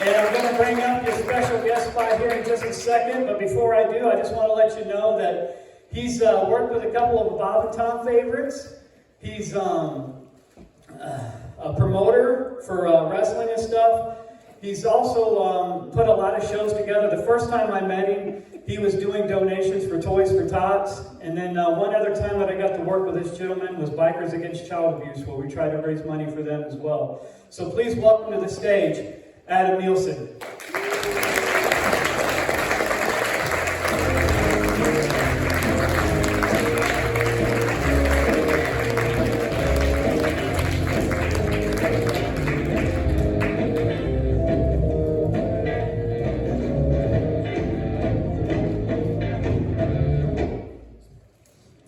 And I'm going to bring up your special guest by here in just a second, but before I do, I just want to let you know that he's worked with a couple of Bob and Tom favorites. He's a promoter for wrestling and stuff. He's also put a lot of shows together. The first time I met him, he was doing donations for Toys for Tots. And then one other time that I got to work with this gentleman was Bikers Against Child Abuse, where we tried to raise money for them as well. So please welcome to the stage, Adam Nielsen.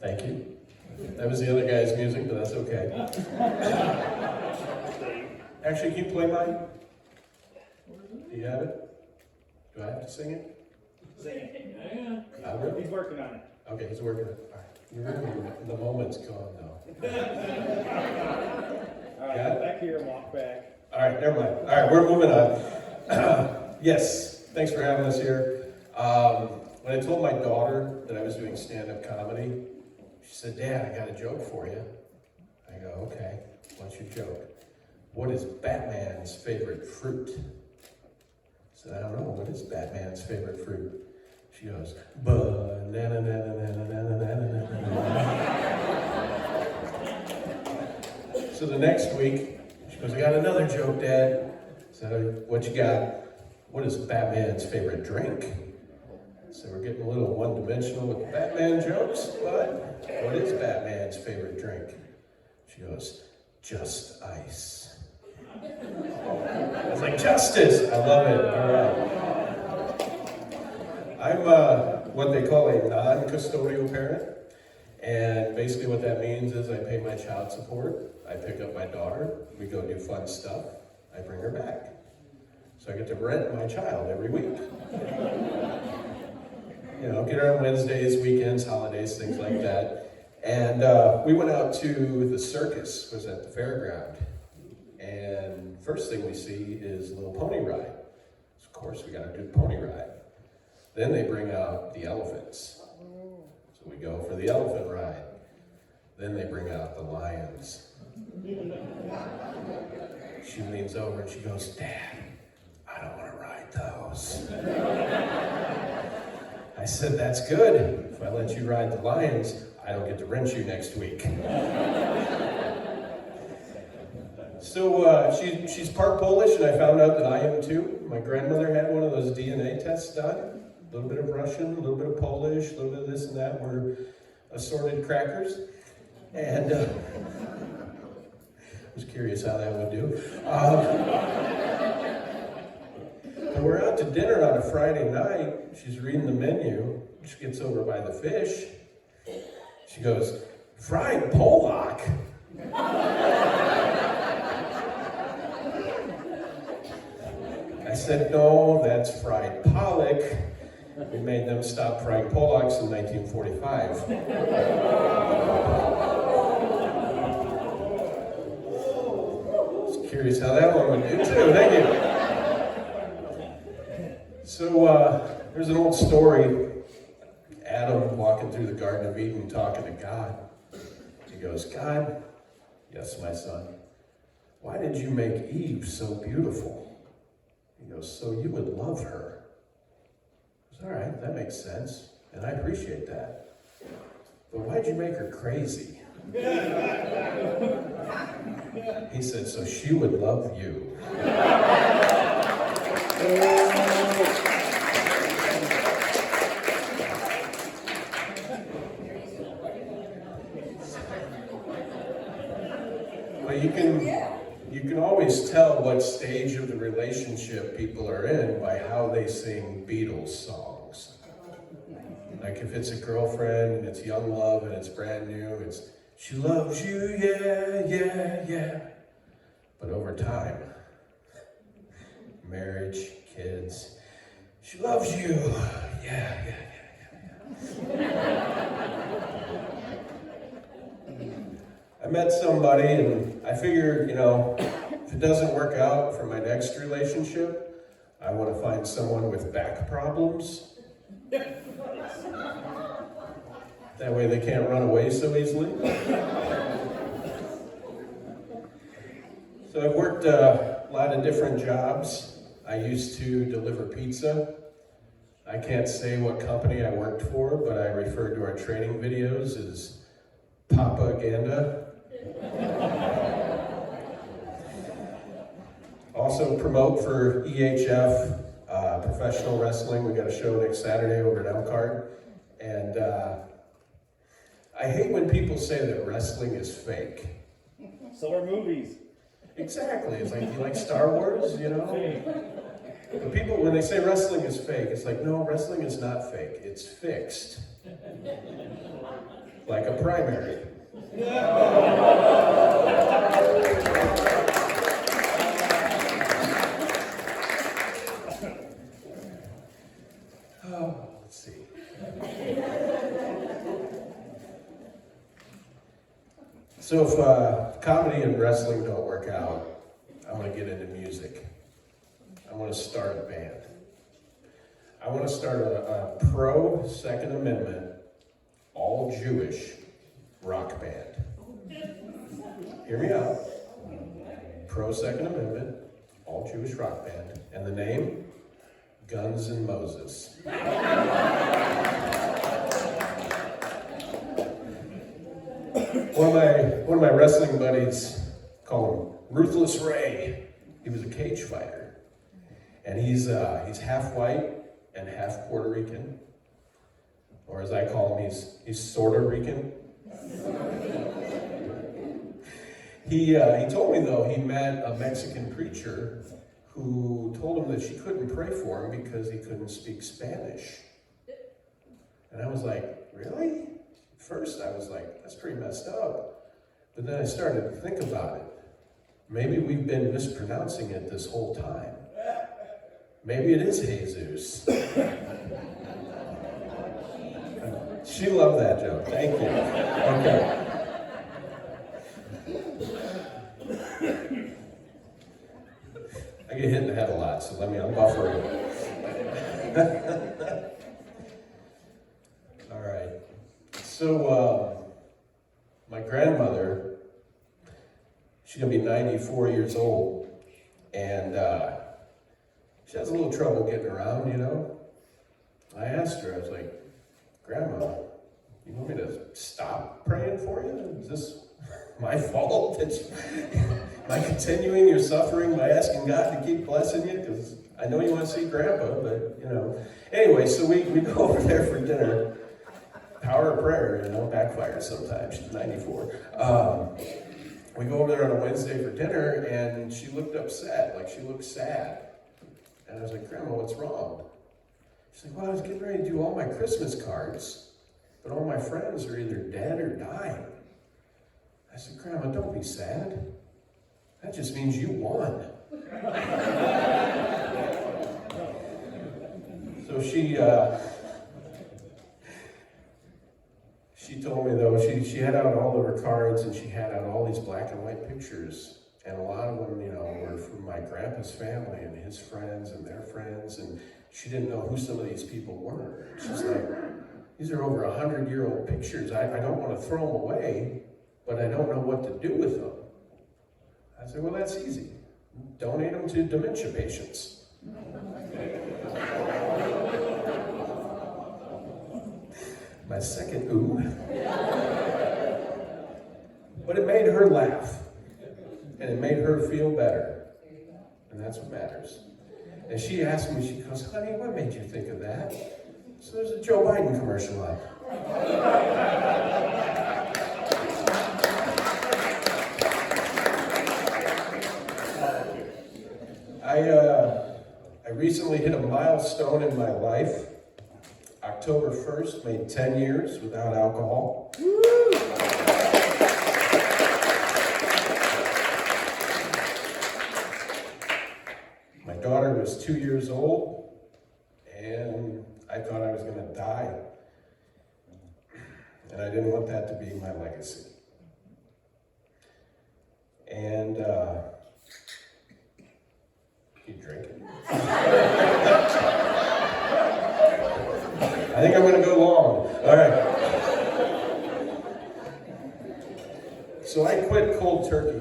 Thank you. That was the other guy's music, but that's okay. Actually, can you play mine? Do you have it? Do I have to sing it? Sing it. I will. He's working on it. Okay, he's working it. All right. The moment's gone now. All right, go back here and walk back. All right, never mind. All right, we're moving on. Yes, thanks for having us here. When I told my daughter that I was doing stand-up comedy, she said, "Dad, I got a joke for you." I go, "Okay, what's your joke?" "What is Batman's favorite fruit?" I said, "I don't know. What is Batman's favorite fruit?" She goes, "Banana." So the next week, she goes, "I got another joke, Dad." I said, "What you got?" "What is Batman's favorite drink?" So we're getting a little one-dimensional with the Batman jokes, but what is Batman's favorite drink? She goes, "Just ice." I was like, "Justice!" I love it. All right. I'm what they call a non-custodial parent. And basically what that means is I pay my child support, I pick up my daughter, we go do fun stuff, I bring her back. So I get to rent my child every week. You know, get her on Wednesdays, weekends, holidays, things like that. And we went out to the circus, was at the fairground. And first thing we see is a little pony ride. So of course, we gotta do the pony ride. Then they bring out the elephants. So we go for the elephant ride. Then they bring out the lions. She leans over and she goes, "Dad, I don't wanna ride those." I said, "That's good. If I let you ride the lions, I don't get to rent you next week." So she's part Polish, and I found out that I am too. My grandmother had one of those DNA tests done. A little bit of Russian, a little bit of Polish, a little bit of this and that. We're assorted crackers. And I was curious how that would do. And we're out to dinner on a Friday night. She's reading the menu. She gets over by the fish. She goes, "Fried Pollock?" I said, "No, that's fried pollock. We made them stop frying Pollocks in 1945. I was curious how that one would do too. Thank you. So there's an old story. Adam walking through the Garden of Eden talking to God. He goes, "God, yes, my son, why did you make Eve so beautiful?" He goes, "So you would love her." I said, "All right, that makes sense, and I appreciate that. But why'd you make her crazy?" He said, "So she would love you." But you can always tell what stage of the relationship people are in by how they sing Beatles songs. Like if it's a girlfriend and it's young love and it's brand new, it's "She loves you, yeah, yeah, yeah." But over time, marriage, kids, "She loves you, yeah, yeah, yeah, yeah." I met somebody and I figured, if it doesn't work out for my next relationship, I want to find someone with back problems. That way they can't run away so easily. So I've worked a lot of different jobs. I used to deliver pizza. I can't say what company I worked for, but I refer to our training videos as propaganda. Also promote for EHF, professional wrestling. We got a show next Saturday over at Elkhart. And I hate when people say that wrestling is fake. So are movies. Exactly. It's like, you like Star Wars, you know? The people, when they say wrestling is fake, it's like, no, wrestling is not fake. It's fixed. Like a primary. Oh, let's see. So if comedy and wrestling don't work out, I want to get into music. I want to start a band. I want to start a pro-Second Amendment, all-Jewish rock band. Hear me out. Pro-Second Amendment, all-Jewish rock band. And the name? Guns N' Moses. One of my wrestling buddies called him Ruthless Ray. He was a cage fighter. And he's half white and half Puerto Rican. Or as I call him, he's sorta Rican. He told me though he met a Mexican preacher who told him that she couldn't pray for him because he couldn't speak Spanish. And I was like, really? At first I was like, that's pretty messed up. But then I started to think about it. Maybe we've been mispronouncing it this whole time. Maybe it is Jesus. She loved that joke. Thank you. Okay. I get hit in the head a lot, so I'm buffering. All right. So, my grandmother, she's gonna be 94 years old, and she has a little trouble getting around, you know. I asked her, I was like, Grandma, you want me to stop praying for you? Is this my fault? Am I continuing your suffering by asking God to keep blessing you? Because I know you want to see Grandpa, but, you know. Anyway, so we go over there for dinner. Power of prayer, you know, backfires sometimes. She's 94. We go over there on a Wednesday for dinner, and she looked upset, like she looked sad. And I was like, Grandma, what's wrong? She's like, well, I was getting ready to do all my Christmas cards, but all my friends are either dead or dying. I said, Grandma, don't be sad. That just means you won. So she told me, though, she had out all of her cards, and she had out all these black and white pictures. And a lot of them, you know, were from my grandpa's family and his friends and their friends. And she didn't know who some of these people were. She's like, these are over 100-year-old pictures. I don't want to throw them away, but I don't know what to do with them. I said, well, that's easy. Donate them to dementia patients. My second ooh. But it made her laugh. And it made her feel better. And that's what matters. And she asked me, she goes, honey, what made you think of that? So there's a Joe Biden commercial on. I recently hit a milestone in my life. October 1st, made 10 years without alcohol. My daughter was 2 years old, and I thought I was going to die. And I didn't want that to be my legacy. And keep drinking. think I'm going to go long. All right. So I quit cold turkey.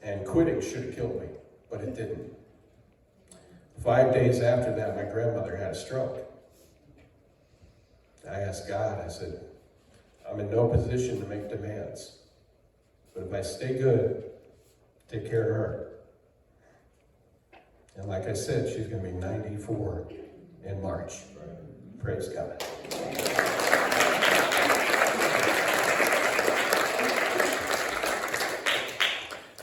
And quitting should have killed me, but it didn't. 5 days after that, my grandmother had a stroke. I asked God, I said, I'm in no position to make demands. But if I stay good, take care of her. And like I said, she's going to be 94 in March. Praise God.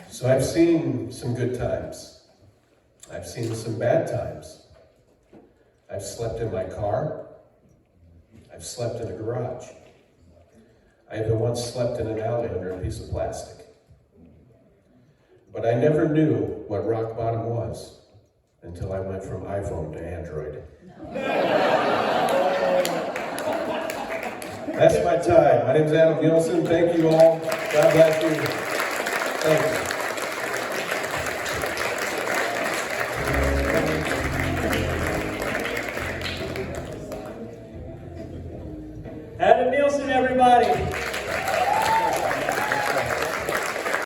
So I've seen some good times. I've seen some bad times. I've slept in my car. I've slept in a garage. I even once slept in an alley under a piece of plastic. But I never knew what rock bottom was until I went from iPhone to Android. That's my time. My name is Nielsen. Thank you all. God bless you. Thank you. Adam Nielsen, everybody.